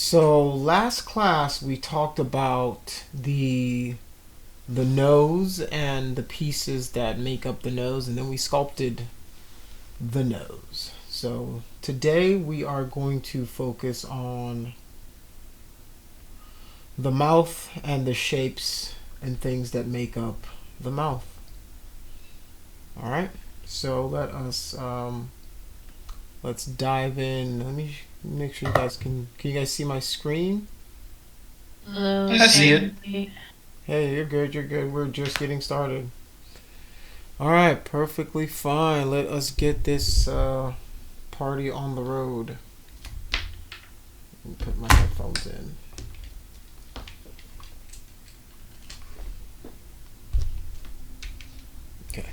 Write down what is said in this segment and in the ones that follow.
So last class we talked about the nose and the pieces that make up the nose, and then we sculpted the nose. So today we are going to focus on the mouth and the shapes and things that make up the mouth. All right. So let's dive in. Let me make sure you guys can you guys see my screen? I see it. Okay. Hey, you're good. You're good. We're just getting started. All right, perfectly fine. Let us get this party on the road. Let me put my headphones in. Okay.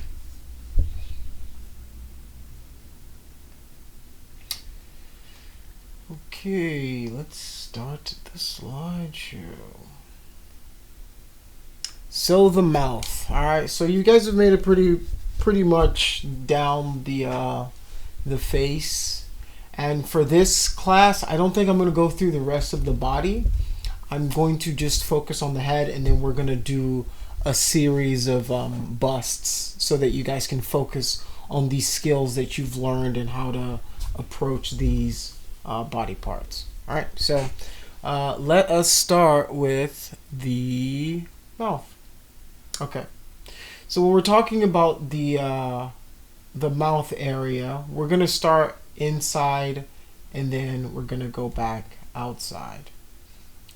Okay, let's start the slideshow. So the mouth. All right. So you guys have made it pretty much down the face. And for this class, I don't think I'm going to go through the rest of the body. I'm going to just focus on the head, and then we're going to do a series of busts so that you guys can focus on these skills that you've learned and how to approach these body parts. All right, so let us start with the mouth. Okay, so when we're talking about the mouth area, we're gonna start inside, and then we're gonna go back outside.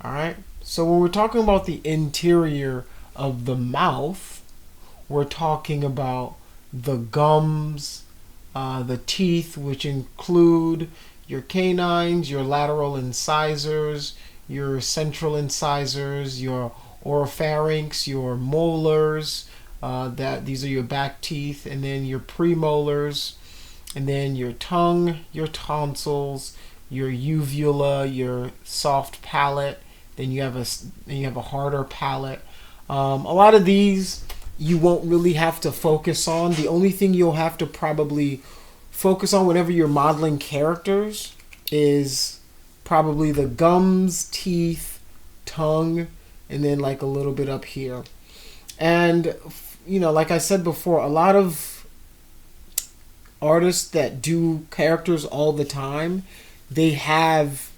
All right. So when we're talking about the interior of the mouth, we're talking about the gums, the teeth, which include your canines, your lateral incisors, your central incisors, your oropharynx, your molars. That these are your back teeth, and then your premolars, and then your tongue, your tonsils, your uvula, your soft palate. Then you have a harder palate. A lot of these you won't really have to focus on. The only thing you'll have to probably focus on whenever you're modeling characters is probably the gums, teeth, tongue, and then like a little bit up here. And like I said before, a lot of artists that do characters all the time, they have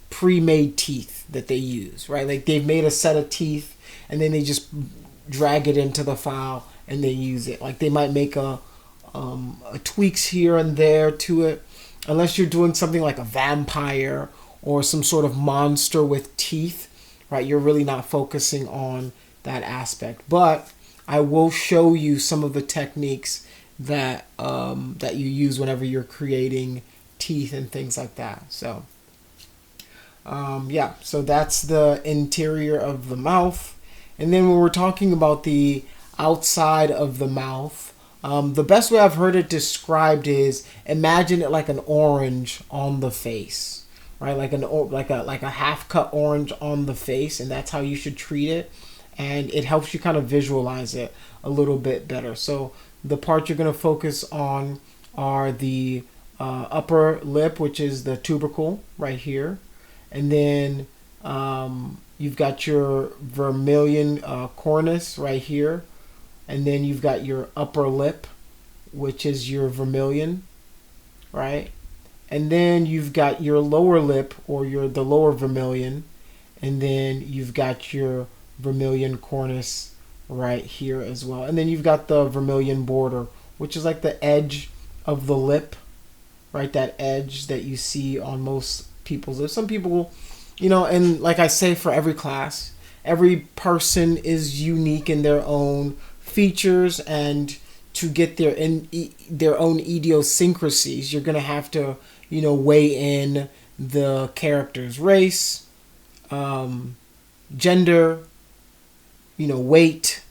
pre-made teeth that they use, right? Like they've made a set of teeth and then they just drag it into the file and they use it. Like they might make a tweaks here and there to it, unless you're doing something like a vampire or some sort of monster with teeth, right? You're really not focusing on that aspect. But I will show you some of the techniques that you use whenever you're creating teeth and things like that. So yeah, so that's the interior of the mouth. And then when we're talking about the outside of the mouth, the best way I've heard it described is imagine it like an orange on the face, right? Like a half cut orange on the face, and that's how you should treat it. And it helps you kind of visualize it a little bit better. So the parts you're going to focus on are the upper lip, which is the tubercle right here, and then you've got your vermilion cornice right here, and then you've got your upper lip, which is your vermilion, right? And then you've got your lower lip, or the lower vermilion, and then you've got your vermilion cornice right here as well. And then you've got the vermilion border, which is like the edge of the lip, right? That edge that you see on most people's lips. Some people, and like I say for every class, every person is unique in their own features, and to get their own idiosyncrasies, you're going to have to, weigh in the character's race, gender, weight,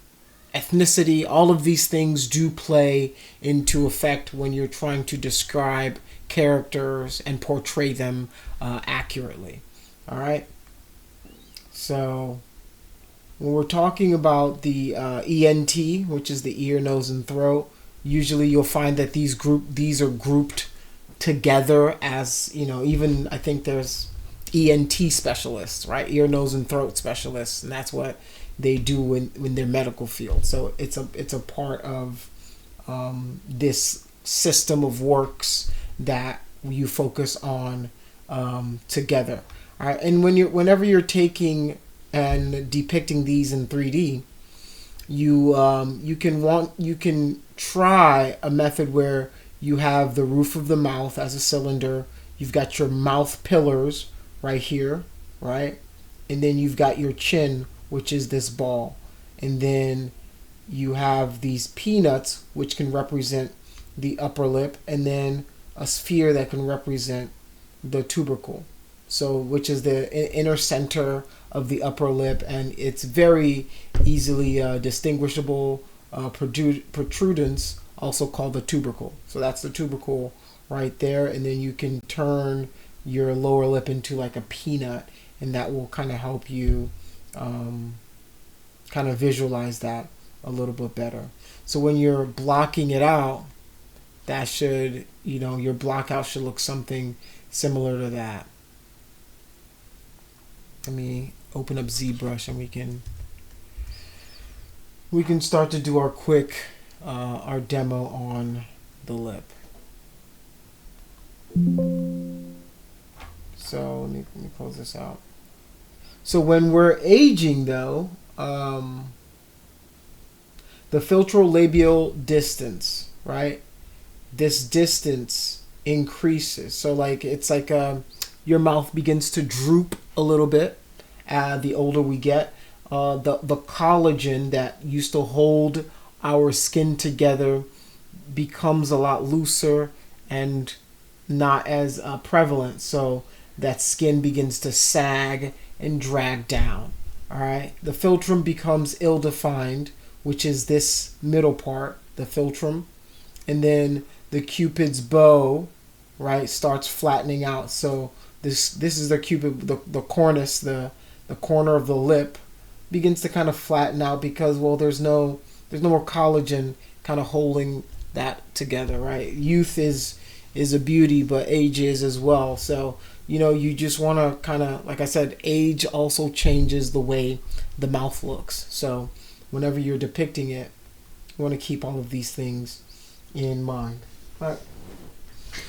ethnicity. All of these things do play into effect when you're trying to describe characters and portray them accurately. All right. So when we're talking about the ENT, which is the ear, nose, and throat, usually you'll find that these are grouped together as, even I think there's ENT specialists, right? Ear, nose, and throat specialists, and that's what they do in their medical field. So it's a part of this system of works that you focus on together. All right, and whenever you're taking and depicting these in 3D, you can try a method where you have the roof of the mouth as a cylinder. You've got your mouth pillars right here, right? And then you've got your chin, which is this ball. And then you have these peanuts, which can represent the upper lip, and then a sphere that can represent the tubercle. So, which is the inner center of the upper lip, and it's very easily distinguishable protrudence, also called the tubercle. So that's the tubercle right there, and then you can turn your lower lip into like a peanut, and that will kind of help you kind of visualize that a little bit better. So when you're blocking it out, that should, your block out should look something similar to that. Let me open up ZBrush and we can start to do our quick our demo on the lip. So let me close this out. So when we're aging though, the philtro-labial distance, right? This distance increases. So like it's like your mouth begins to droop a little bit the older we get. The collagen that used to hold our skin together becomes a lot looser and not as prevalent. So that skin begins to sag and drag down. All right. The philtrum becomes ill-defined, which is this middle part, the philtrum, and then the cupid's bow, right, starts flattening out. So this is the cupid, the cornice, the corner of the lip begins to kind of flatten out because, well, there's no more collagen kind of holding that together, right? Youth is a beauty, but age is as well. So you just want to kind of, like I said, age also changes the way the mouth looks. So whenever you're depicting it, you want to keep all of these things in mind. All right.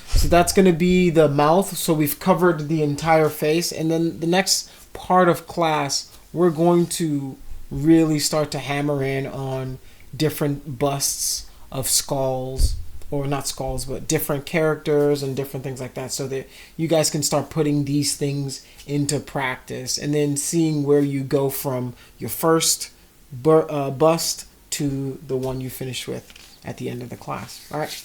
So that's going to be the mouth. So we've covered the entire face. And then the next part of class, we're going to really start to hammer in on different busts of skulls, or not skulls, but different characters and different things like that, so that you guys can start putting these things into practice and then seeing where you go from your first bust to the one you finish with at the end of the class. All right.